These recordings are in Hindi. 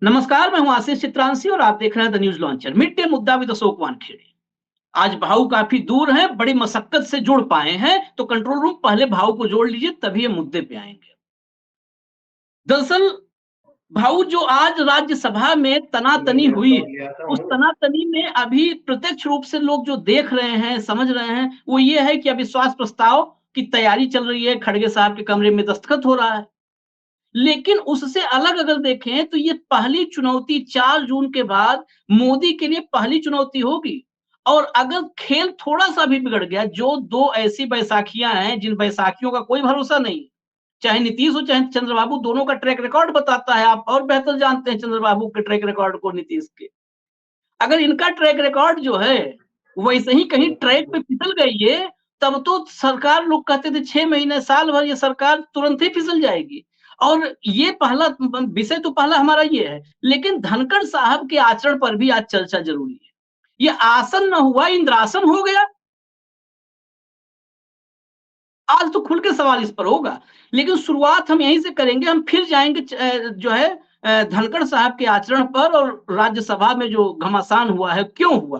नमस्कार, मैं हूं आशीष चित्रांशी और आप देख रहे हैं the news launcher. Mid day मुद्दा विद अशोक वानखेड़े। आज भाऊ काफी दूर हैं, बड़ी मशक्कत से जुड़ पाए हैं, तो कंट्रोल रूम पहले भाऊ को जोड़ लीजिए, तभी ये मुद्दे पे आएंगे। दरअसल भाऊ जो आज राज्यसभा में तनातनी हुई है, उस तनातनी में अभी प्रत्यक्ष रूप से लोग जो देख रहे हैं, समझ रहे हैं, वो ये है कि अविश्वास प्रस्ताव की तैयारी चल रही है, खड़गे साहब के कमरे में दस्तखत हो रहा है। लेकिन उससे अलग अगर देखें तो ये पहली चुनौती 4 जून के बाद मोदी के लिए पहली चुनौती होगी। और अगर खेल थोड़ा-सा भी बिगड़ गया, जो 2 ऐसी बैसाखियाँ हैं जिन बैसाखियों का कोई भरोसा नहीं, चाहे नीतीश हो चाहे चंद्रबाबू, दोनों का ट्रैक रिकॉर्ड बताता है, आप और बेहतर जानते हैं चंद्रबाबू के ट्रैक रिकॉर्ड को नीतीश के। अगर इनका ट्रैक रिकॉर्ड जो है, वैसे ही कहीं ट्रैक पे फिसल गई है, तब तो सरकार लोग कहते थे 6 महीने, साल भर ये सरकार तुरंत ही फिसल जाएगी। और ये पहला विषय तो पहला हमारा ये है, लेकिन धनखड़ साहब के आचरण पर भी आज चर्चा ज़रूरी है। ये आसन न हुआ, इंद्रासन हो गया। आज तो खुल के सवाल इस पर होगा, लेकिन शुरुआत हम यहीं से करेंगे। हम फिर जाएँगे जो है धनखड़ साहब के आचरण पर और राज्यसभा में जो घमासान हुआ है, क्यों हुआ?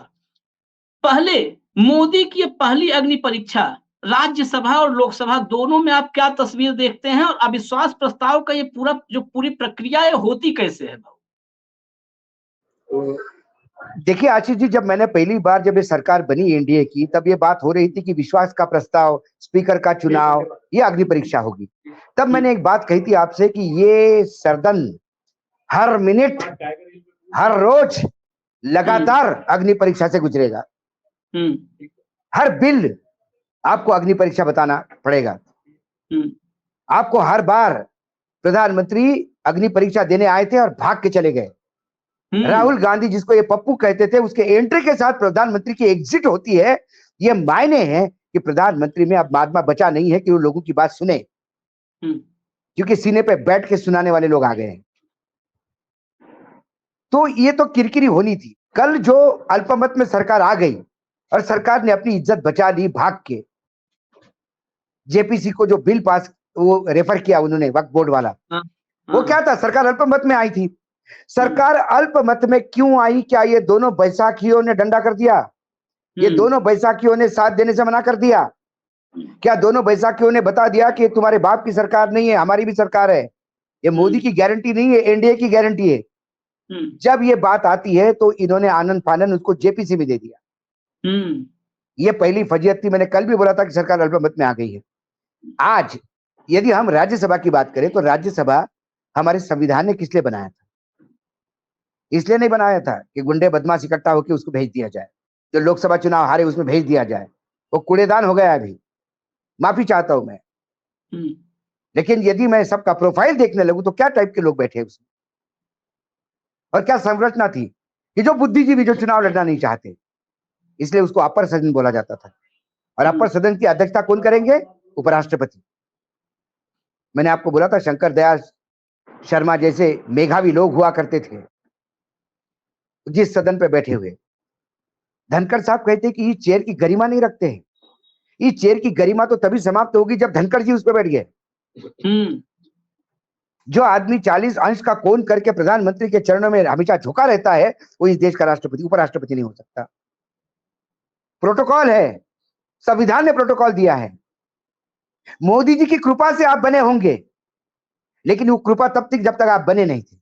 पहले मोदी की ये पहली अग्नि परीक्षा, राज्यसभा और लोकसभा दोनों में आप क्या तस्वीर देखते हैं? और अविश्वास प्रस्ताव का ये पूरी प्रक्रिया है, होती कैसे है? देखिए आशीष जी, जब मैंने पहली बार जब ये सरकार बनी एनडीए की, तब ये बात हो रही थी कि विश्वास का प्रस्ताव, स्पीकर का चुनाव, ये अग्नि परीक्षा होगी। तब मैंने एक बात कही थी आपसे कि ये सदन हर मिनट, हर रोज लगातार अग्नि परीक्षा से गुजरेगा। हर बिल आपको अग्नि परीक्षा बताना पड़ेगा। आपको हर बार प्रधानमंत्री अग्नि परीक्षा देने आए थे और भाग के चले गए। राहुल गांधी, जिसको ये पप्पू कहते थे, उसके एंट्री के साथ प्रधानमंत्री की एग्जिट होती है। ये मायने हैं कि प्रधानमंत्री में अब मादमा बचा नहीं है कि वो लोगों की बात सुने, क्योंकि सीने पे बैठ के सुनाने वाले लोग आ गए हैं। तो ये तो किरकिरी होनी थी। कल जो अल्पमत में सरकार आ गई और सरकार ने अपनी इज्जत बचा ली भाग के। जेपीसी को जो बिल पास वो रेफर किया उन्होंने, वक्फ बोर्ड वाला, वो क्या था? सरकार अल्पमत में आई थी। सरकार अल्पमत में क्यों आई? क्या ये दोनों बैसाखियों ने डंडा कर दिया? ये दोनों बैसाखियों ने साथ देने से मना कर दिया? क्या दोनों बैसाखियों ने बता दिया कि तुम्हारे बाप की सरकार नहीं है, हमारी भी सरकार है, ये मोदी की गारंटी नहीं है, एनडीए की गारंटी है? जब ये बात आती है तो इन्होंने आनंद फानन उसको जेपीसी में दे दिया। ये पहली फजीयत थी। मैंने कल भी बोला था कि सरकार अल्पमत में आ गई है। आज यदि हम राज्यसभा की बात करें तो राज्यसभा हमारे संविधान ने किस लिए बनाया था? इसलिए नहीं बनाया था कि गुंडे बदमाश इकट्ठा होकर उसको भेज दिया जाए, जो लोकसभा चुनाव हारे उसमें भेज दिया जाए। वो कूड़ेदान हो गया। अभी माफी चाहता हूं मैं, लेकिन यदि मैं सबका प्रोफाइल देखने लगूं तो क्या टाइप के लोग बैठे उसमें, और क्या संरचना थी कि जो बुद्धिजीवी, जो चुनाव लड़ना नहीं चाहते, इसलिए उसको अपर सदन बोला जाता था। और अपर सदन की अध्यक्षता कौन करेंगे? उपराष्ट्रपति। मैंने आपको बोला था शंकर दयाल शर्मा जैसे मेधावी लोग हुआ करते थे जिस सदन पे बैठे हुए। धनखड़ साहब कहते हैं कि ये चेयर की गरिमा नहीं रखते हैं। ये चेयर की गरिमा तो तभी समाप्त होगी जब धनखड़ जी उस पर बैठ गए। जो आदमी 40 अंश का कोण करके प्रधानमंत्री के चरणों में हमेशा झुका रहता है, वो इस देश का राष्ट्रपति, उपराष्ट्रपति नहीं हो सकता। प्रोटोकॉल है, संविधान ने प्रोटोकॉल दिया है। मोदी जी की कृपा से आप बने होंगे, लेकिन वो कृपा तब तक जब तक आप बने नहीं थे।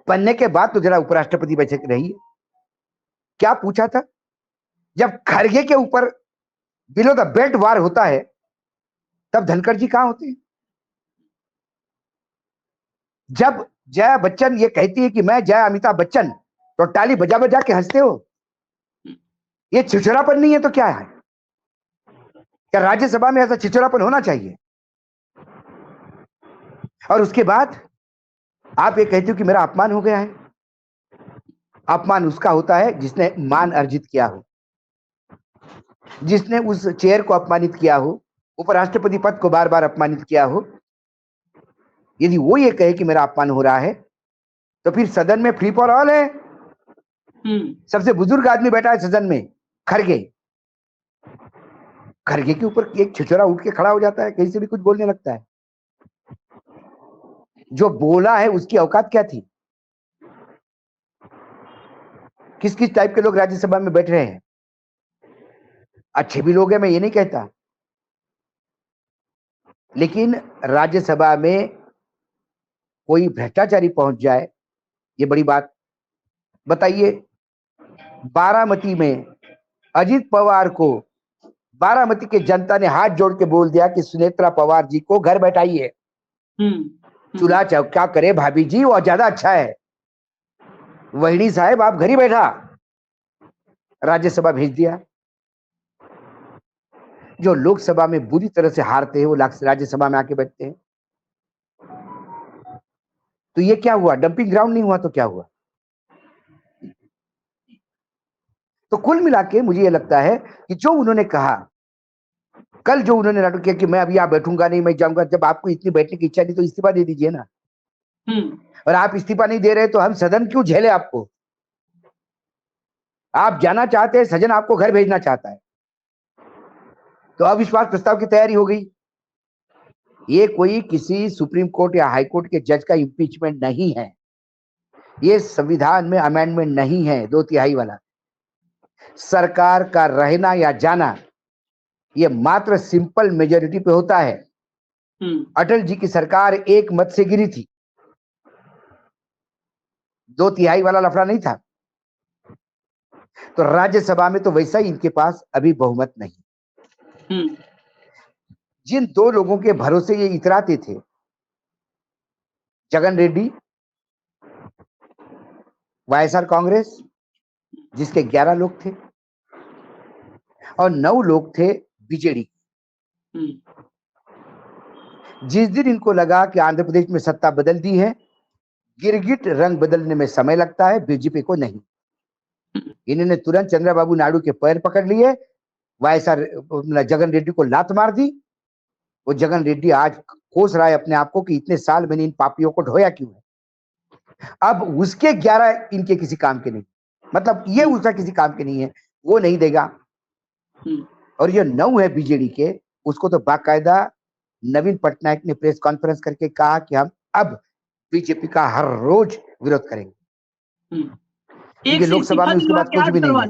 बनने के बाद तो जरा उपराष्ट्रपति बैठे रहिए। क्या पूछा था? जब खरगे के ऊपर बिलो द बेल्ट वार होता है, तब धनखड़ जी कहां होते हैं? जब जया बच्चन ये कहती है कि मैं जया अमिताभ बच्चन, तो ताली बजा बजा के हंसते हो। ये छिछोरापन नहीं है तो क्या है? क्या राज्यसभा में ऐसा छिछोरापन होना चाहिए? और उसके बाद आप ये कहते हो कि मेरा अपमान हो गया है। अपमान उसका होता है जिसने मान अर्जित किया हो, जिसने उस चेयर को अपमानित किया हो, उपराष्ट्रपति पद को बार बार अपमानित किया हो। यदि वो ये कहे कि मेरा अपमान हो रहा है, तो फिर सदन में फ्री फॉर ऑल है। सबसे बुजुर्ग आदमी बैठा है सदन में, खरगे। खरगे के ऊपर एक छिछोरा उठ के खड़ा हो जाता है, कहीं से भी कुछ बोलने लगता है। जो बोला है उसकी औकात क्या थी? किस किस टाइप के लोग राज्यसभा में बैठ रहे हैं। अच्छे भी लोग हैं, मैं ये नहीं कहता, लेकिन राज्यसभा में कोई भ्रष्टाचारी पहुंच जाए, ये बड़ी बात। बताइए, बारामती में अजीत पवार को बारामती के जनता ने हाथ जोड़ के बोल दिया कि सुनेत्रा पवार जी को घर बैठाइए। चूल्हा चौका करे भाभी जी, वो ज्यादा अच्छा है। वहीनी साहब आप घर ही बैठा, राज्यसभा भेज दिया। जो लोकसभा में बुरी तरह से हारते हैं वो राज्यसभा में आके बैठते हैं। तो ये क्या हुआ? डंपिंग ग्राउंड नहीं हुआ तो क्या हुआ? तो कुल मिला के मुझे ये लगता है कि जो उन्होंने कहा, कल जो उन्होंने नाटक किया कि मैं अभी यहाँ बैठूंगा नहीं, मैं जाऊंगा, जब आपको इतनी बैठने की इच्छा नहीं तो इस्तीफा दे दीजिए ना। और आप इस्तीफा नहीं दे रहे तो हम सदन क्यों झेले आपको? आप जाना चाहते हैं, सदन आपको घर भेजना चाहता है, तो अविश्वास प्रस्ताव की तैयारी हो गई। ये कोई किसी सुप्रीम कोर्ट या हाई कोर्ट के जज का इम्पीचमेंट नहीं है, ये संविधान में अमेंडमेंट नहीं है 2/3 वाला। सरकार का रहना या जाना ये मात्र सिंपल मेजोरिटी पे होता है। अटल जी की सरकार एक मत से गिरी थी, 2/3 वाला लफड़ा नहीं था। तो राज्यसभा में तो वैसा ही इनके पास अभी बहुमत नहीं। जिन दो लोगों के भरोसे ये इतराते थे, जगन रेड्डी वाईएसआर कांग्रेस, जिसके 11 लोग थे, और 9 लोग थे बीजेडी। जिस दिन इनको लगा कि आंध्र प्रदेश में सत्ता बदल दी है, गिरगिट रंग बदलने में समय लगता है, बीजेपी को नहीं। इन्होंने तुरंत चंद्रबाबू नायडू के पैर पकड़ लिए, वाईएसआर जगन रेड्डी को लात मार दी। वो जगन रेड्डी आज कोस रहा है अपने आप को कि इतने साल मैंने इन पापियों को ढोया क्यों है। अब उसके 11 इनके किसी काम के नहीं, मतलब ये उसका किसी काम के नहीं है, वो नहीं देगा। और ये 9 है बीजेडी के, उसको तो बाकायदा नवीन पटनायक ने प्रेस कॉन्फ्रेंस करके कहा कि हम अब बीजेपी का हर रोज विरोध करेंगे। एक लोकसभा में उसके बाद कुछ भी नहीं है।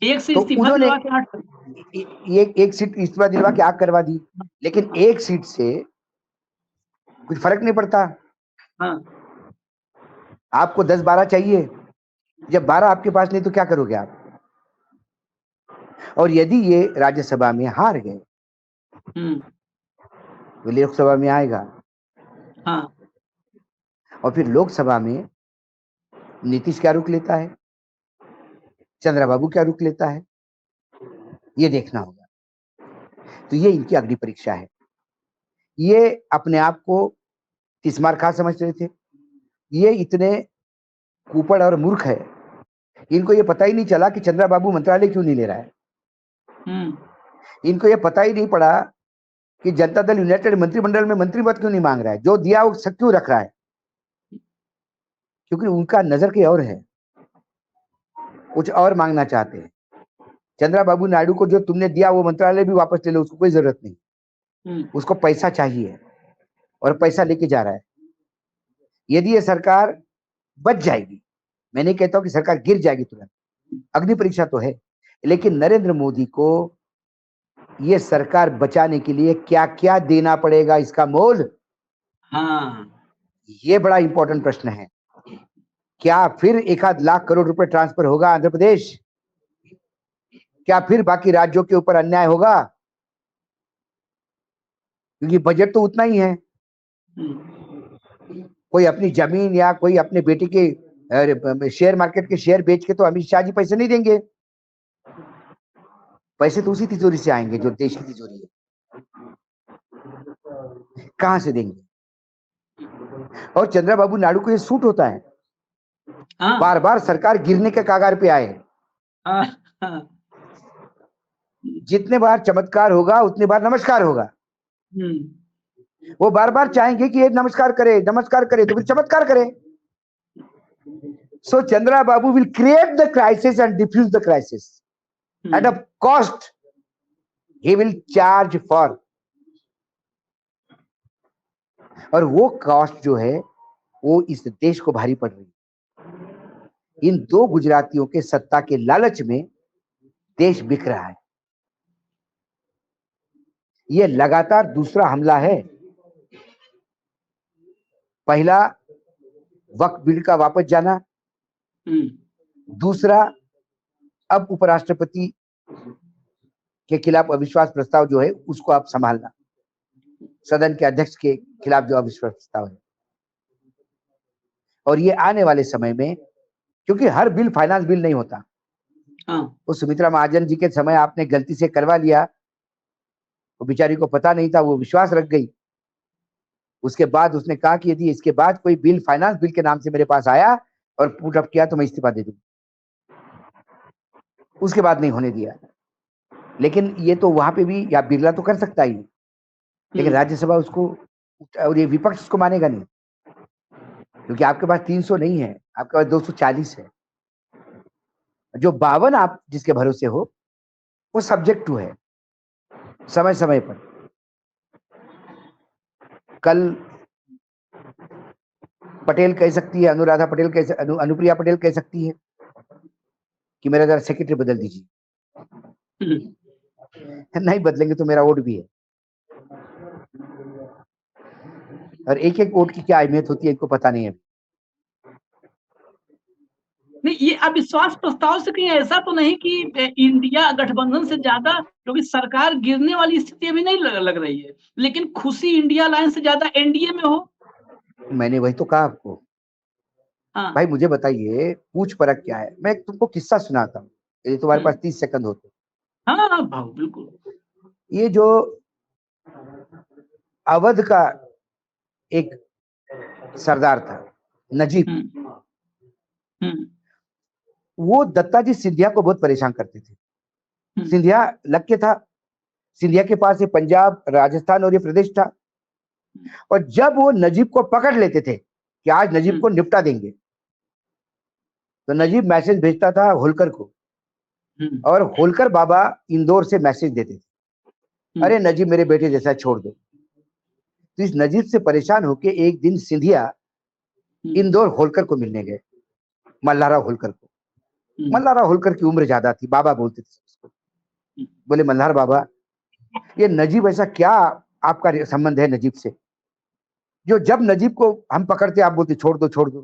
एक से तो उन्होंने एक सीट इस्तीफा दिलवा के आग करवा दी, लेकिन एक सीट से कुछ फर्क नहीं पड़ता। आपको 10-12 चाहिए, जब 12 आपके पास नहीं तो क्या करोगे आप? और यदि ये राज्यसभा में हार गए तो लोकसभा में आएगा। और फिर लोकसभा में नीतीश क्या रुख लेता है, चंद्रबाबू क्या रुख लेता है, ये देखना होगा। तो ये इनकी अगली परीक्षा है। ये अपने आप को तिस्मार खा समझ रहे थे, ये इतने कुपड़ और मूर्ख है, इनको ये पता ही नहीं चला कि चंद्रबाबू मंत्रालय क्यों नहीं ले रहा है। इनको ये पता ही नहीं पड़ा कि जनता दल यूनाइटेड मंत्रिमंडल में मंत्री पद क्यों नहीं मांग रहा है, जो दिया वो क्यों रख रहा है, क्योंकि उनका नजर कहीं और है, कुछ और मांगना चाहते हैं। चंद्रबाबू नायडू को जो तुमने दिया वो मंत्रालय भी वापस ले लो, उसको कोई जरूरत नहीं, उसको पैसा चाहिए और पैसा लेके जा रहा है। यदि ये सरकार बच जाएगी, मैं नहीं कहता हूं कि सरकार गिर जाएगी तुरंत, अग्नि परीक्षा तो है, लेकिन नरेंद्र मोदी को ये सरकार बचाने के लिए क्या क्या देना पड़ेगा, इसका मोल, ये बड़ा इंपॉर्टेंट प्रश्न है। क्या फिर 1-8 लाख करोड़ रुपए ट्रांसफर होगा आंध्र प्रदेश? क्या फिर बाकी राज्यों के ऊपर अन्याय होगा? क्योंकि बजट तो उतना ही है। कोई अपनी जमीन या कोई अपने बेटे के शेयर मार्केट के शेयर बेच के तो अमित शाह जी पैसे नहीं देंगे। पैसे तो उसी तिजोरी से आएंगे जो देश की तिजोरी है, कहां से देंगे? और चंद्रबाबू नायडू को ये सूट होता है, बार बार सरकार गिरने के कगार पे आए। जितने बार चमत्कार होगा उतने बार नमस्कार होगा। वो बार बार चाहेंगे कि ये नमस्कार करे तो फिर चमत्कार करे। So Chandra Babu will create the crisis and diffuse the crisis. At a cost, he will charge for. और वो कॉस्ट जो है वो इस देश को भारी पड़ रही है। इन दो गुजरातियों के सत्ता के लालच में देश बिक रहा है। ये लगातार दूसरा हमला है। पहला वक्फ बिल का वापस जाना, दूसरा अब उपराष्ट्रपति के खिलाफ अविश्वास प्रस्ताव जो है उसको आप संभालना, सदन के अध्यक्ष के खिलाफ जो अविश्वास प्रस्ताव है। और ये आने वाले समय में, क्योंकि हर बिल फाइनेंस बिल नहीं होता। वो सुमित्रा महाजन जी के समय आपने गलती से करवा लिया, वो बेचारी को पता नहीं था, वो विश्वास रख गई। उसके बाद उसने कहा कि यदि इसके बाद कोई बिल फाइनेंस बिल के नाम से मेरे पास आया और पुट अप किया तो मैं इस्तीफा दे दूं। उसके बाद नहीं होने दिया। लेकिन ये तो वहां पे भी, या बिरला तो कर सकता ही, लेकिन राज्यसभा उसको और ये विपक्ष उसको मानेगा नहीं, क्योंकि आपके पास 300 नहीं है, आपके पास 240 है। जो 52 आप जिसके भरोसे हो वो सब्जेक्ट टू है समय समय पर। कल पटेल कह सकती है, अनुराधा पटेल कह, अनुप्रिया पटेल कह सकती है कि मेरा जरा सेक्रेटरी बदल दीजिए। नहीं बदलेंगे तो मेरा वोट भी है। और एक एक वोट की क्या अहमियत होती है इनको पता नहीं है। नहीं, ये अविश्वास प्रस्ताव से कहीं ऐसा तो नहीं कि इंडिया गठबंधन से ज्यादा, क्योंकि सरकार गिरने वाली स्थिति अभी नहीं लग रही है, लेकिन खुशी इंडिया अलायंस से ज्यादा एनडीए में हो। मैंने वही तो कहा आपको। भाई मुझे बताइए पूछ परख क्या है। मैं तुमको किस्सा सुनाता हूँ, यदि तुम्हारे पास 30 सेकंड होते। हाँ भाव बिल्कुल। ये जो अवध का एक सरदार था नजीब, वो दत्ताजी सिंधिया को बहुत परेशान करते थे। सिंधिया लग के था, सिंधिया के पास ये पंजाब, राजस्थान और ये प्रदेश था। और जब वो नजीब को पकड़ लेते थे कि आज नजीब को निपटा देंगे, तो नजीब मैसेज भेजता था होलकर को, और होलकर बाबा इंदौर से मैसेज देते थे, अरे नजीब मेरे बेटे जैसा छोड़ दो। तो इस नजीब से परेशान होके एक दिन सिंधिया इंदौर होलकर को मिलने गए, मल्हारा होलकर को। मल्हारा होलकर की उम्र ज्यादा थी, बाबा बोलते थे उसको। बोले मल्हार बाबा, ये नजीब ऐसा क्या आपका संबंध है नजीब से, जो जब नजीब को हम पकड़ते आप बोलते छोड़ दो छोड़ दो।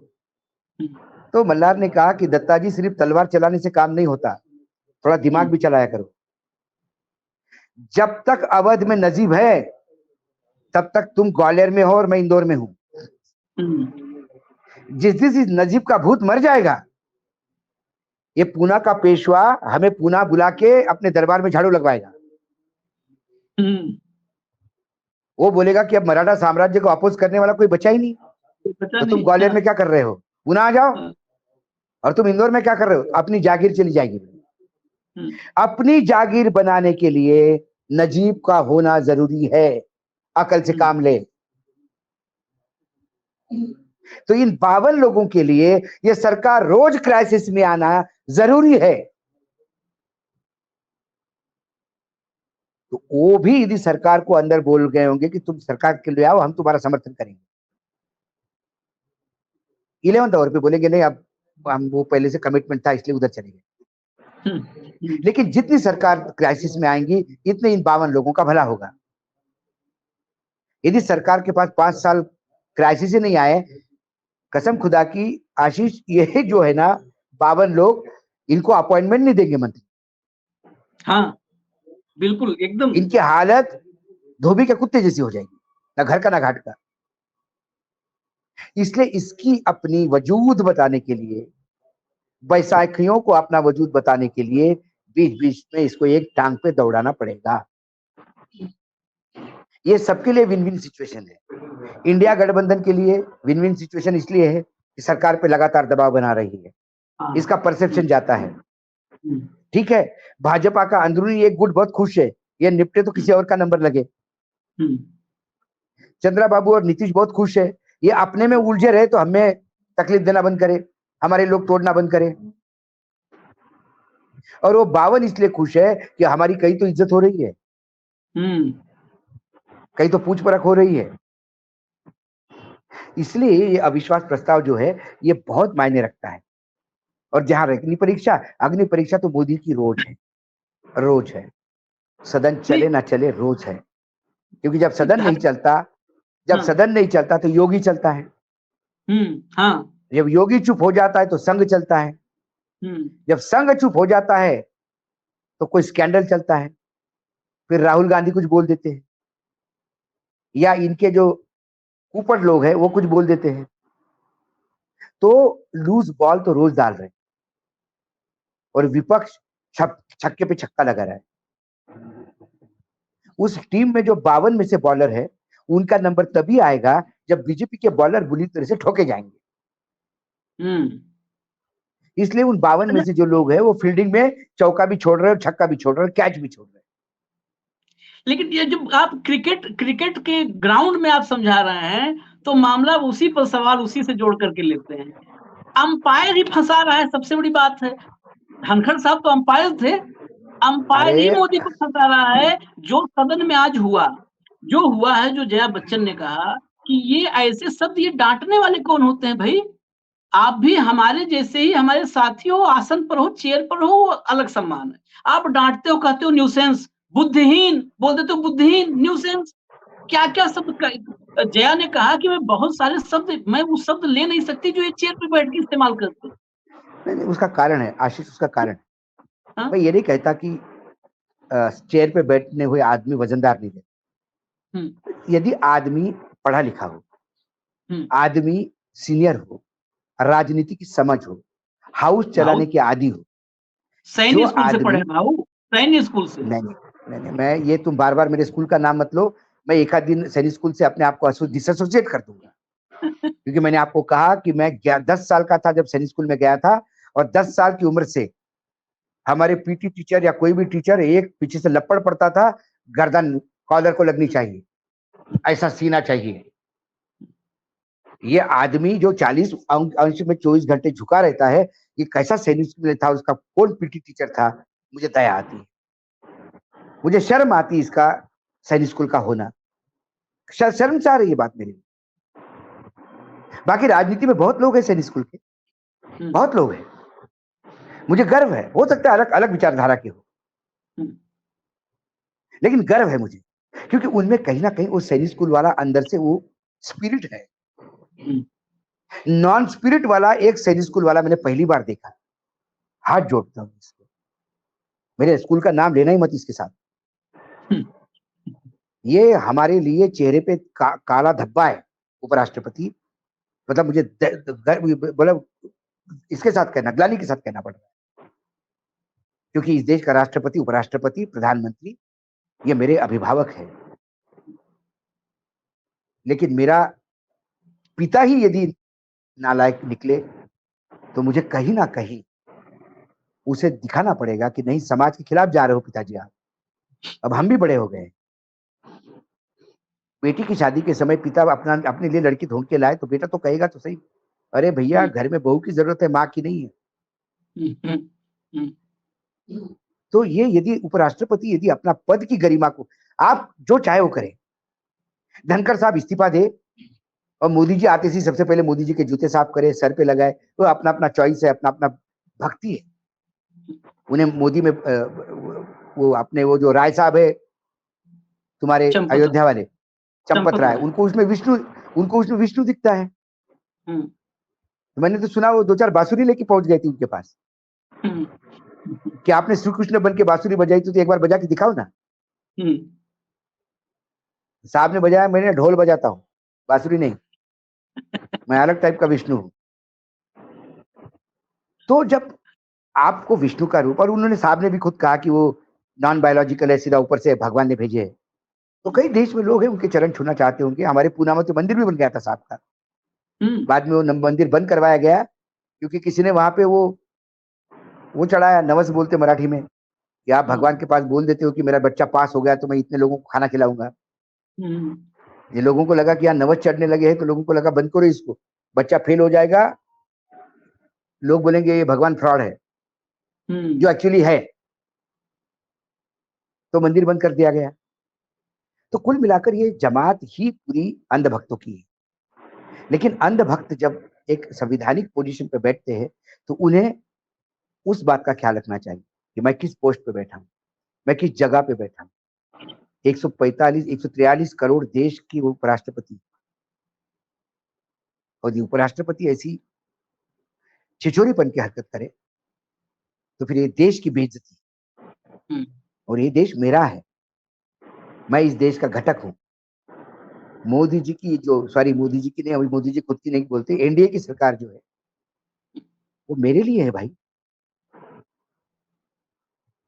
तो मल्हार ने कहा कि दत्ताजी सिर्फ तलवार चलाने से काम नहीं होता, थोड़ा दिमाग भी चलाया करो। जब तक अवध में नजीब है तब तक तुम ग्वालियर में हो और मैं इंदौर में हूं। जिस दिन इस नजीब का भूत मर जाएगा, ये पूना का पेशवा हमें पूना बुला के अपने दरबार में झाड़ू लगवाएगा। वो बोलेगा कि अब मराठा साम्राज्य को अपोज करने वाला कोई बचा ही नहीं, तो तुम ग्वालियर में क्या कर रहे हो, पूना आ जाओ। और तुम इंदौर में क्या कर रहे हो, अपनी जागीर चली जाएगी। अपनी जागीर बनाने के लिए नजीब का होना जरूरी है, अकल से काम ले। तो इन 52 लोगों के लिए यह सरकार रोज क्राइसिस में आना जरूरी है। तो वो भी यदि सरकार को अंदर बोल गए होंगे कि तुम सरकार के लिए आओ, हम तुम्हारा समर्थन करेंगे, 11th आवर पे बोलेंगे नहीं अब हम, वो पहले से कमिटमेंट था इसलिए उधर चले गए। लेकिन जितनी सरकार क्राइसिस में आएंगी इतने इन 52 लोगों का भला होगा। यदि सरकार के पास 5 साल क्राइसिस ही नहीं आए, कसम खुदा की आशीष, ये जो है ना 52 लोग, इनको अपॉइंटमेंट नहीं देंगे मंत्री। हाँ बिल्कुल एकदम। इनकी हालत धोबी के कुत्ते जैसी हो जाएगी, ना घर का ना घाट का। इसलिए इसकी अपनी वजूद बताने के लिए, बैसाखियों को अपना वजूद बताने के लिए बीच बीच में इसको एक टांग पे दौड़ाना पड़ेगा। ये सबके लिए विन विन सिचुएशन है। इंडिया गठबंधन के लिए विन विन सिचुएशन इसलिए है कि सरकार पे लगातार दबाव बना रही है, इसका परसेप्शन जाता है। ठीक है, भाजपा का अंदरूनी एक गुट बहुत खुश है, ये निपटे तो किसी और का नंबर लगे। चंद्रा बाबू और नीतीश बहुत खुश है, ये अपने में उलझे रहे तो हमें तकलीफ देना बंद करे, हमारे लोग तोड़ना बंद करे। और वो 52 इसलिए खुश है कि हमारी कहीं तो इज्जत हो रही है, कहीं तो पूछ परख हो रही है। इसलिए ये अविश्वास प्रस्ताव जो है ये बहुत मायने रखता है। और जहां अग्नि परीक्षा तो मोदी की रोज है। सदन चले ना चले रोज है, क्योंकि जब सदन नहीं चलता तो योगी चलता है। हाँ। जब योगी चुप हो जाता है तो संघ चलता है। जब संघ चुप हो जाता है तो कोई स्कैंडल चलता है, फिर राहुल गांधी कुछ बोल देते हैं, या इनके जो ऊपर लोग हैं वो कुछ बोल देते हैं, तो लूज बॉल तो रोज डाल रहे हैं और विपक्ष छक्के पे छक्का लगा रहा है। उस टीम में जो 52 में से बॉलर है, उनका नंबर तभी आएगा जब बीजेपी के बॉलर बुरी तरह से ठोके जाएंगे। इसलिए उन 52 में से जो लोग हैं वो फील्डिंग में चौका भी छोड़ रहे हैं, छक्का भी छोड़ रहे हैं, कैच भी छोड़ रहे हैं। लेकिन ये जब आप क्रिकेट के ग्राउंड में आप समझा रहे हैं, तो मामला उसी पर सवाल उसी से जोड़ करके लेते हैं। अंपायर ही फंसा रहा है, सबसे बड़ी बात है। धनखड़ साहब तो अंपायर थे, अंपायर ही मोदी को फंसा रहा है। जो सदन में आज हुआ है, जो जया बच्चन ने कहा कि ये ऐसे शब्द, ये डांटने वाले कौन होते हैं भाई? आप भी हमारे जैसे ही, हमारे साथी हो, आसन पर हो, चेयर पर हो, वो अलग सम्मान है। आप डांटते हो, कहते हो न्यूसेंस, बुद्धिहीन बोल देते हो, बुद्धिहीन, न्यूसेंस, क्या क्या शब्द। जया ने कहा कि मैं बहुत सारे शब्द, मैं वो शब्द ले नहीं सकती जो ये चेयर पे बैठ के इस्तेमाल करते। नहीं, उसका कारण है आशीष, उसका कारण हाँ? मैं ये नहीं कहता कि चेयर पे बैठने हुए आदमी वजनदार नहीं है। यदि आदमी पढ़ा लिखा हो, आदमी सीनियर हो, राजनीति की समझ हो, हाउस चलाने के आदी हो, सैनिक स्कूल से पढ़े भाऊ, सैनिक स्कूल से। नहीं, मैं ये, तुम बार बार मेरे स्कूल का नाम मत लो। मैं एक आध दिन सैनिक स्कूल से अपने आप को डिसोसिएट कर दूंगा, क्योंकि मैंने आपको कहा कि मैं 10 साल का था जब सैनिक स्कूल में गया था, और 10 साल की उम्र से हमारे पीटी टीचर या कोई भी टीचर एक पीछे से लपड़ पड़ता था, गर्दन कॉलर को लगनी चाहिए, ऐसा सीना चाहिए। ये आदमी जो 40 अंश में 24 घंटे झुका रहता है, ये कैसा सैनिक स्कूल था, उसका कौन पीटी टीचर था? मुझे दया आती है, मुझे शर्म आती है इसका सैनिक स्कूल का होना। शर्मसार है ये बात मेरे लिए। बाकी राजनीति में बहुत लोग हैं सैनिक स्कूल के, बहुत लोग हैं, मुझे गर्व है। हो सकता है अलग अलग विचारधारा के हो, लेकिन गर्व है मुझे, क्योंकि उनमें कहीं ना कहीं वो सैनिक स्कूल वाला अंदर से वो स्पिरिट है। नॉन स्पिरिट वाला एक सैनिक स्कूल वाला मैंने पहली बार देखा। हाथ जोड़ता हूं इसको, मेरे स्कूल का नाम लेना ही मत इसके साथ। ये हमारे लिए चेहरे पे काला धब्बा है उपराष्ट्रपति, मतलब मुझे मतलब इसके साथ कहना, ग्लानि के साथ कहना पड़ रहा है, क्योंकि इस देश का राष्ट्रपति, उपराष्ट्रपति, प्रधानमंत्री ये मेरे अभिभावक है। लेकिन मेरा पिता ही यदि नालायक निकले तो मुझे कहीं ना कहीं उसे दिखाना पड़ेगा कि नहीं, समाज के खिलाफ जा रहे हो पिताजी आप। अब हम भी बड़े हो गए। बेटी की शादी के समय पिता अपने लिए लड़की ढूंढ के लाए तो बेटा तो कहेगा तो सही, अरे भैया घर में बहू की जरूरत है, माँ की नहीं है। तो ये यदि उपराष्ट्रपति यदि अपना पद की गरिमा को, आप जो चाहे वो करें, धनखड़ साहब इस्तीफा दे और मोदी जी आते ही सबसे पहले मोदी जी के जूते साफ करे, सर पे लगाए, तो अपना अपना चॉइस है, अपना अपना भक्ति है। उन्हें मोदी में वो अपने वो जो राय साहब है तुम्हारे अयोध्या वाले, चंपत राय, उनको उसमें विष्णु दिखता है। तो मैंने तो सुना वो 2-4 बांसुरी लेके पहुंच गए थे उनके पास कि आपने श्री कृष्ण बन के बांसुरी बजाई तो एक बार बजा के दिखाओ ना। साहब ने बजाया, मैंने ढोल बजाता हूँ, बांसुरी नहीं, मैं अलग टाइप का विष्णु हूं। तो जब आपको विष्णु का रूप, और उन्होंने, साहब ने भी खुद कहा कि वो नॉन बायोलॉजिकल है, सीधा ऊपर से भगवान ने भेजे है, तो कई देश में लोग हैं उनके चरण छूना चाहते होंगे। हमारे पूना में तो मंदिर भी बन गया था साहब का, बाद में वो मंदिर बंद करवाया गया क्योंकि किसी ने वहां पे वो चढ़ाया, नवस बोलते मराठी में, कि आप भगवान के पास बोल देते हो कि मेरा बच्चा पास हो गया तो मैं इतने लोगों को खाना खिलाऊंगा। ये लोगों को लगा कि यहाँ नवस चढ़ने लगे हैं, तो लोगों को लगा बंद करो इसको, बच्चा फेल हो जाएगा, लोग बोलेंगे ये भगवान फ्रॉड है, जो एक्चुअली है। तो मंदिर बंद कर दिया गया। तो कुल मिलाकर ये जमात ही पूरी अंधभक्तों की है। लेकिन अंधभक्त जब एक संवैधानिक पोजीशन पे बैठते हैं तो उन्हें उस बात का ख्याल रखना चाहिए कि मैं किस पोस्ट पे बैठा हूं, मैं किस जगह पे बैठा हूं। 145 143 करोड़ देश की उपराष्ट्रपति, और ये उपराष्ट्रपति ऐसी छिछोरीपन की हरकत करे तो फिर ये देश की बेइज्जती, और ये देश मेरा है, मैं इस देश का घटक हूं। मोदी जी की जो, सॉरी मोदी जी की नहीं, अभी मोदी जी खुद की नहीं बोलते, एनडीए की सरकार जो है वो मेरे लिए है भाई।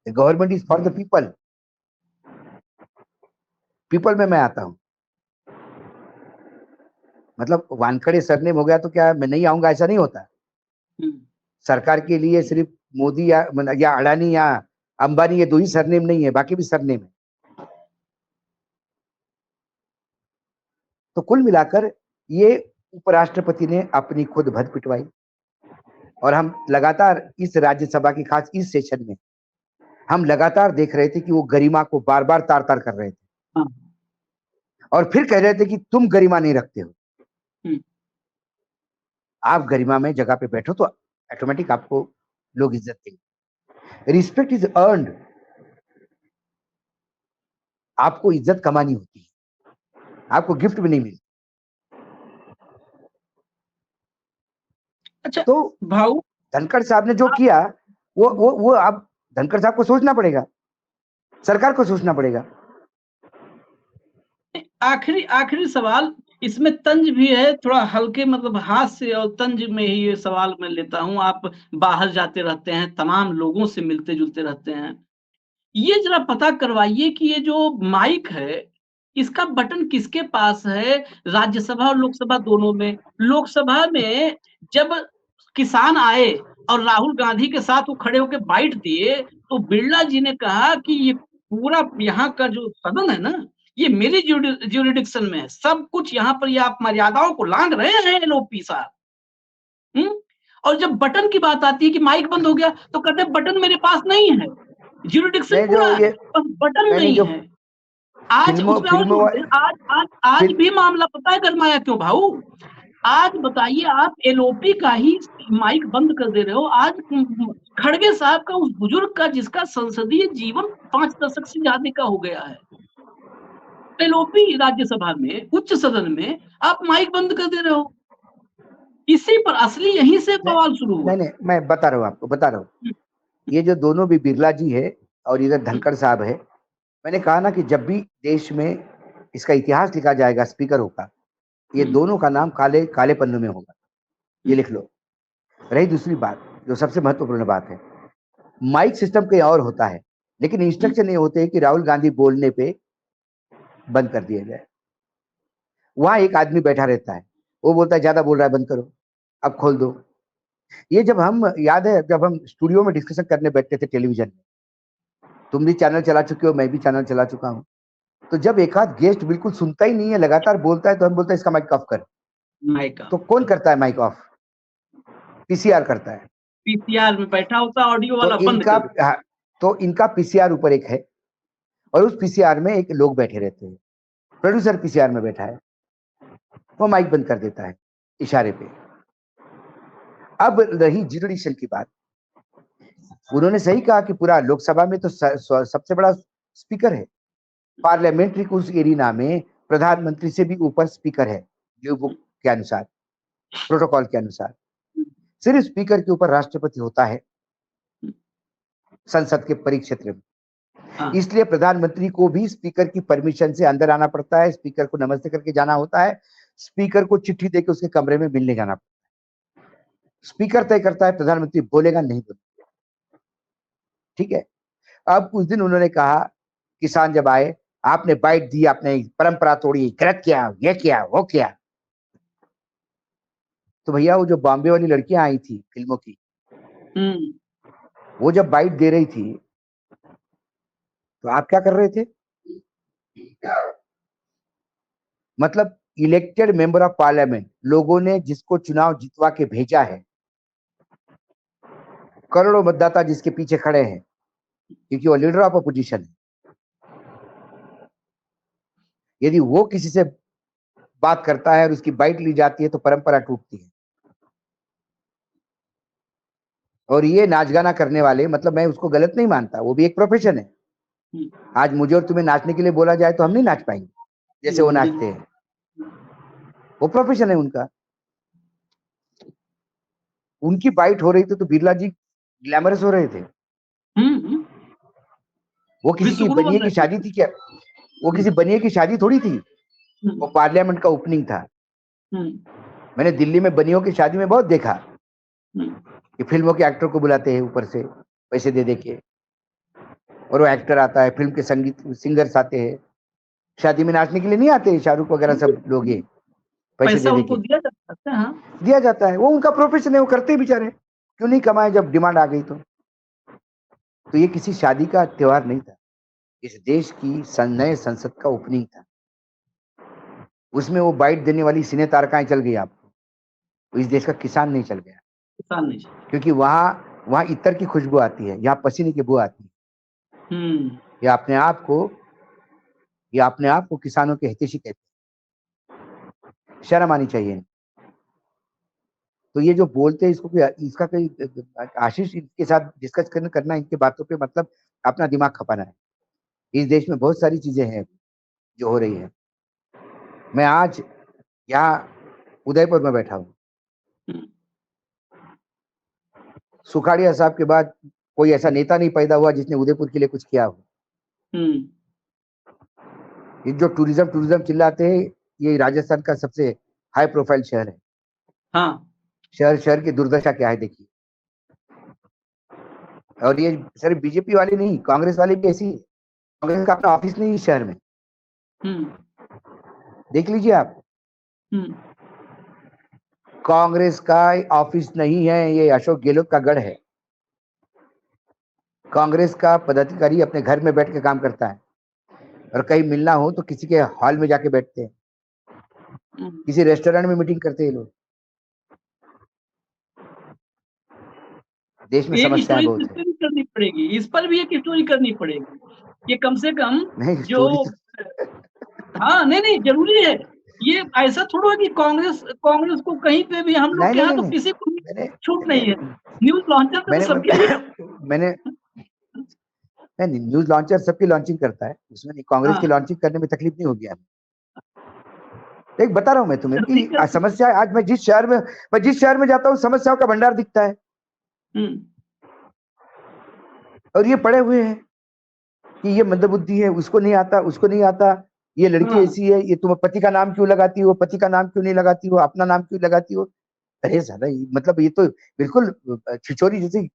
The government is for the people, people में मैं आता हूं। मतलब वानखड़े सरनेम हो गया तो क्या मैं नहीं आऊंगा, ऐसा नहीं होता। सरकार के लिए सिर्फ मोदी या अडानी या अंबानी, ये दो ही सरनेम नहीं है, बाकी भी सरनेम है। तो कुल मिलाकर ये उपराष्ट्रपति ने अपनी खुद भद पिटवाई, और हम लगातार इस राज्यसभा की, खास इस सेशन में हम लगातार देख रहे थे कि वो गरिमा को बार बार तार तार कर रहे थे, और फिर कह रहे थे कि तुम गरिमा नहीं रखते हो। आप गरिमा में जगह पे बैठो तो ऑटोमेटिक आपको लोग इज्जत देंगे। रिस्पेक्ट इज अर्नड, आपको इज्जत कमानी होती है, आपको गिफ्ट भी नहीं मिलती। अच्छा तो भाऊ, धनखड़ साहब ने जो किया वो अब धनखड़ साहब को सोचना पड़ेगा, सरकार को सोचना पड़ेगा। आखिरी आखिरी सवाल, इसमें तंज भी है थोड़ा, हल्के मतलब हास्य और तंज में ही ये सवाल मैं लेता हूं। आप बाहर जाते रहते हैं, तमाम लोगों से मिलते जुलते रहते हैं, ये जरा पता करवाइए कि ये जो माइक है इसका बटन किसके पास है, राज्यसभा और लोकसभा दोनों में। लोकसभा में जब किसान आए और राहुल गांधी के साथ वो खड़े होकर बाइट दिए, तो बिरला जी ने कहा कि ये पूरा यहाँ का जो सदन है ना, ये मेरी ज्यूरिडिक्शन में है, सब कुछ यहाँ पर, ये आप मर्यादाओं को लांघ रहे हैं एलओपी साहब। और जब बटन की बात आती है कि माइक बंद हो गया, तो कहते हैं बटन मेरे पास नहीं है, ज्यूरिडिक्शन पूरा है, बस बटन नहीं है। आज उसमें और जोड़ते हैं, आज भी मामला पता है गरमाया क्यों भाऊ? आज बताइए, आप एलओपी का ही माइक बंद कर दे रहे हो। आज खड़गे साहब का, उस बुजुर्ग का जिसका संसदीय जीवन 5 दशक से ज्यादा का हो गया है, एलओपी राज्यसभा में, उच्च सदन में आप माइक बंद कर दे रहे हो। इसी पर असली यहीं से सवाल शुरू हुआ। नहीं, मैं बता रहा हूँ आपको, बता रहा हूँ। ये जो दोनों भी, बिरला जी है और इधर धनखड़ साहब है, मैंने कहा ना कि जब भी देश में इसका इतिहास लिखा जाएगा स्पीकरों का, ये दोनों का नाम काले काले पन्नों में होगा, ये लिख लो। रही दूसरी बात, जो सबसे महत्वपूर्ण बात है, माइक सिस्टम कहीं और होता है, लेकिन इंस्ट्रक्शन ये होते हैं कि राहुल गांधी बोलने पे बंद कर दिया जाए। वहां एक आदमी बैठा रहता है, वो बोलता है ज्यादा बोल रहा है, बंद करो, अब खोल दो। ये जब हम, याद है जब हम स्टूडियो में डिस्कशन करने बैठते थे टेलीविजन में, तुम भी चैनल चला चुके हो, मैं भी चैनल चला चुका हूँ, तो जब एक आध गेस्ट बिल्कुल सुनता ही नहीं है, लगातार बोलता है, तो हम बोलते हैं इसका माइक ऑफ कर। माइक तो कौन करता है माइक ऑफ? पीसीआर करता है। पीसीआर में बैठा होता, ऑडियो वाला तो बंद कर। तो इनका पीसीआर ऊपर एक है, और उस पीसीआर में एक लोग बैठे रहते हैं, प्रोड्यूसर पीसीआर में बैठा है, वो माइक बंद कर देता है इशारे पे। अब रही ज्यूरिडिक्शन की बात, उन्होंने सही कहा कि पूरा लोकसभा में तो सबसे बड़ा स्पीकर है, पार्लियामेंट्री उस एरिना में प्रधानमंत्री से भी ऊपर स्पीकर है, ब्लू बुक के अनुसार, प्रोटोकॉल के अनुसार। सिर्फ स्पीकर के ऊपर राष्ट्रपति होता है संसद के परिक्षेत्र में। इसलिए प्रधानमंत्री को भी स्पीकर की परमिशन से अंदर आना पड़ता है, स्पीकर को नमस्ते करके जाना होता है, स्पीकर को चिट्ठी देकर उसके कमरे में मिलने जाना पड़ता है। स्पीकर तय करता है प्रधानमंत्री बोलेगा नहीं बोलेगा, ठीक है। अब उस दिन उन्होंने कहा, किसान जब आए, आपने बाइट दी, आपने परंपरा तोड़ी, गलत किया, ये किया, वो किया। तो भैया वो जो बॉम्बे वाली लड़कियां आई थी फिल्मों की, वो जब बाइट दे रही थी तो आप क्या कर रहे थे? मतलब इलेक्टेड मेंबर ऑफ पार्लियामेंट, लोगों ने जिसको चुनाव जितवा के भेजा है, करोड़ों मतदाता जिसके पीछे खड़े हैं, क्योंकि वो लीडर ऑफ अपोजिशन है, यदि वो किसी से बात करता है और उसकी बाइट ली जाती है तो परंपरा टूटती है। और ये नाच गाना करने वाले, मतलब मैं उसको गलत नहीं मानता, वो भी एक प्रोफेशन है। आज मुझे और तुम्हें नाचने के लिए बोला जाए तो हम नहीं नाच पाएंगे जैसे वो नाचते हैं, वो प्रोफेशन है उनका। उनकी बाइट हो रही थी तो बिरला जी ग्लैमरस हो रहे थे। वो किसी की बनिए की शादी थी क्या? वो किसी बनिए की शादी थोड़ी थी, वो पार्लियामेंट का ओपनिंग था। मैंने दिल्ली में बनियों की शादी में बहुत देखा कि फिल्मों के एक्टर को बुलाते हैं ऊपर से पैसे दे दे के, और वो एक्टर आता है, फिल्म के संगीत सिंगर्स आते हैं, शादी में नाचने के लिए नहीं आते शाहरुख वगैरह सब लोग, ये पैसे दे दे के दिया जाता है। वो उनका प्रोफेशन है, वो करते बेचारे, क्यों नहीं कमाए जब डिमांड आ गई तो ये किसी शादी का त्योहार नहीं था, इस देश की नए संसद का ओपनिंग था। उसमें वो बाइट देने वाली सिने तारकाएं चल गई आपको, तो इस देश का किसान नहीं चल गया, किसान नहीं, क्योंकि वहां इत्र की खुशबू आती है, यहाँ पसीने की बू आती है। ये अपने आप को किसानों के हितैषी कहते हैं, शर्म आनी चाहिए। तो ये जो बोलते हैं इसको, इसका कोई आशीष इनके साथ डिस्कस करना, इनके बातों पे मतलब अपना दिमाग खपाना है। इस देश में बहुत सारी चीजें हैं जो हो रही है। मैं आज यहाँ उदयपुर में बैठा हूँ, सुखाड़िया साहब के बाद कोई ऐसा नेता नहीं पैदा हुआ जिसने उदयपुर के लिए कुछ किया हो। ये जो टूरिज्म चिल्लाते हैं, ये राजस्थान का सबसे हाई प्रोफाइल शहर है। हाँ, शहर की दुर्दशा क्या है देखिए। और ये सिर्फ बीजेपी वाले नहीं, कांग्रेस वाले भी ऐसी है। कांग्रेस का अपना ऑफिस नहीं इस शहर में, देख लीजिए आप। कांग्रेस का ऑफिस नहीं है, ये अशोक गहलोत का गढ़ है। कांग्रेस का पदाधिकारी अपने घर में बैठ के काम करता है, और कहीं मिलना हो तो किसी के हॉल में जाके बैठते हैं, किसी रेस्टोरेंट में मीटिंग करते हैं लोग। देश में समस्याएं बहुत है, करनी पड़ेगी, इस पर भी एक स्टोरी करनी पड़ेगी। ये कम से कम जो हाँ नहीं जरूरी है। ये ऐसा थोड़ा है कि कांग्रेस को कहीं पे भी हम लोग यहाँ तो किसी को छूट नहीं है। न्यूज लॉन्चर तो सबके मैंने न्यूज लॉन्चर सबकी लॉन्चिंग करता है, उसमें नहीं, कांग्रेस की लॉन्चिंग करने में तकलीफ नहीं होगी। एक बता रहा हूं मैं तुम्हें कि समस्या आज मैं जिस शहर में जाता हूँ समस्याओं का भंडार दिखता है, और ये पड़े हुए हैं कि ये मंदबुद्धि है, उसको नहीं आता, ये लड़की ऐसी है, ये तुम पति का नाम क्यों लगाती हो, पति का नाम क्यों नहीं लगाती हो, अपना नाम क्यों लगाती हो। अरे ज्यादा मतलब ये तो बिल्कुल छिछोरी जैसी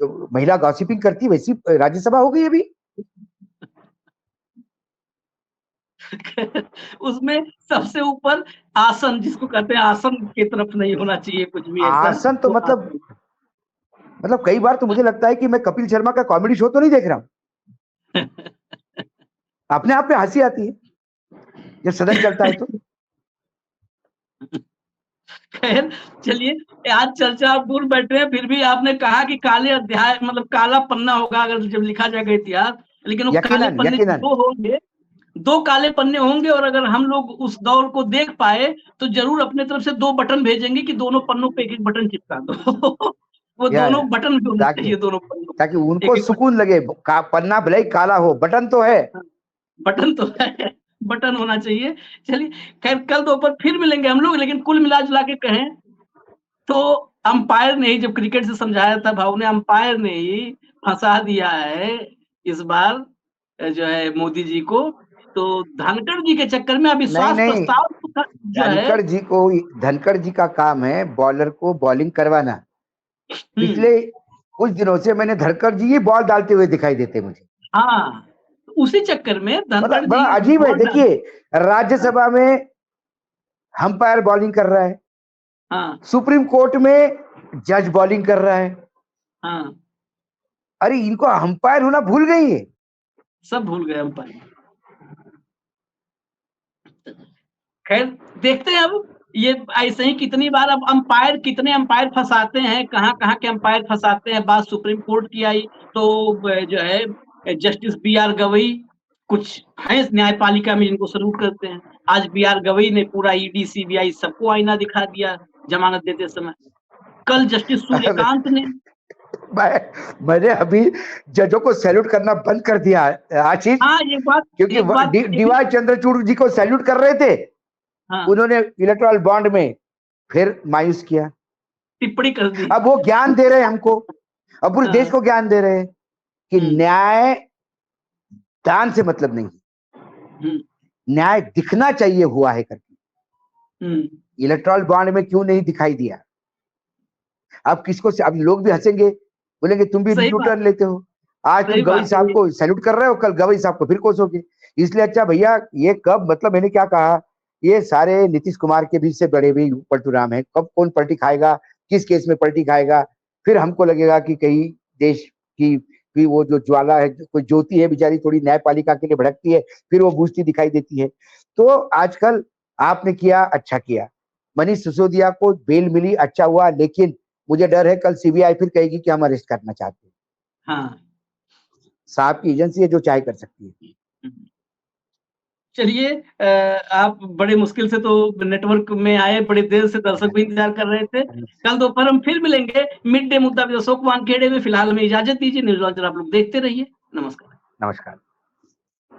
जो महिला गॉसिपिंग करती है वैसी राज्यसभा हो गई अभी। उसमें सबसे ऊपर आसन, जिसको कहते हैं आसन की तरफ नहीं होना चाहिए कुछ भी ऐसा। आसन तो मतलब कई बार तो मुझे लगता है कि मैं कपिल शर्मा का कॉमेडी शो तो नहीं देख रहा हूँ। अपने आप पे हंसी आती है जब सदन चलता है तो। खैर चलिए, आज चर्चा आप दूर बैठे हैं, फिर भी आपने कहा कि काले अध्याय मतलब काला पन्ना होगा अगर जब लिखा जाएगा इतिहास, लेकिन वो काले पन्ने दो होंगे, 2 काले पन्ने होंगे, और अगर हम लोग उस दौर को देख पाए तो जरूर अपने तरफ से 2 बटन भेजेंगे कि दोनों पन्नों पे एक बटन चिपका दो। वो दोनों बटन भी होने चाहिए दोनों पन्नों, ताकि उनको सुकून लगे। पन्ना भले ही काला हो, बटन तो है, बटन तो है, बटन होना चाहिए। चलिए खैर, कल दोपहर फिर मिलेंगे हम लोग, लेकिन कुल मिला जुला के कहें तो अंपायर ने ही, जब क्रिकेट से समझाया था भाव ने, अंपायर ने ही फंसा दिया है इस बार जो है मोदी जी को। तो धनखड़ जी के चक्कर में अभी स्वास्थ्य प्रस्ताव धनखड़ जी का काम है बॉलर को बॉलिंग करवाना। पिछले कुछ दिनों से मैंने धनखड़ जी ही बॉल डालते हुए दिखाई देते मुझे। हाँ, उसी चक्कर में धनखड़ जी, बड़ा अजीब है। देखिए राज्यसभा में अंपायर बॉलिंग कर रहा है, हाँ, सुप्रीम कोर्ट में जज बॉलिंग कर रहा है, हाँ, अरे इनको अंपायर होना भूल गई है, सब भूल गए अंपायर। खैर देखते हैं अब ये ऐसे ही कितनी बार, अब कितने अंपायर फंसाते हैं, कहाँ के अंपायर फंसाते हैं। बात सुप्रीम कोर्ट की आई तो जो है जस्टिस BR गवई कुछ है न्यायपालिका में जिनको सलूट करते हैं। आज BR गवई ने पूरा ED CBI सबको आईना दिखा दिया जमानत देते समय। कल जस्टिस सूर्यकांत ने मैंने अभी जजों को सैल्यूट करना बंद कर दिया आशीष। हाँ, क्योंकि डीवाई चंद्रचूड़ जी को सैल्यूट कर रहे थे। हाँ, उन्होंने इलेक्टोरल बॉन्ड में फिर मायूस किया, टिप्पणी कर दी। अब वो ज्ञान दे रहे हैं हमको, अब पूरे देश को ज्ञान दे रहे हैं कि न्याय दान से मतलब नहीं, न्याय दिखना चाहिए हुआ है करके। इलेक्टोरल बॉन्ड में क्यों नहीं दिखाई दिया? अब किसको, अब लोग भी हंसेंगे, बोलेंगे तुम भी यू टर्न लेते हो, आज तुम गवई साहब को सैल्यूट कर रहे हो, कल गवई साहब को फिर कोसोगे। इसलिए अच्छा भैया, ये कब, मतलब मैंने क्या कहा, ये सारे नीतीश कुमार के बीच से बड़े भी पलटूराम है, कब कौन पलटी खाएगा, किस केस में पलटी खाएगा, फिर हमको लगेगा कि कहीं देश की वो जो ज्वाला है, कोई ज्योति है बेचारी, थोड़ी न्यायपालिका के लिए भड़कती है, फिर वो बुझती दिखाई देती है। तो आजकल आपने किया, अच्छा किया, मनीष सिसोदिया को बेल मिली, अच्छा हुआ, लेकिन मुझे डर है कल सीबीआई फिर कहेगी कि हम अरेस्ट करना चाहते हैं। हाँ, साहब की एजेंसी है, जो चाहे कर सकती है। चलिए, आप बड़े मुश्किल से तो नेटवर्क में आए, बड़ी देर से दर्शक भी इंतजार कर रहे थे। कल दोपहर हम फिर मिलेंगे मिड डे मुद्दा विद अशोक वानखेड़े में। फिलहाल हमें इजाजत दीजिए। न्यूज लॉन्चर आप लोग देखते रहिए। नमस्कार। नमस्कार।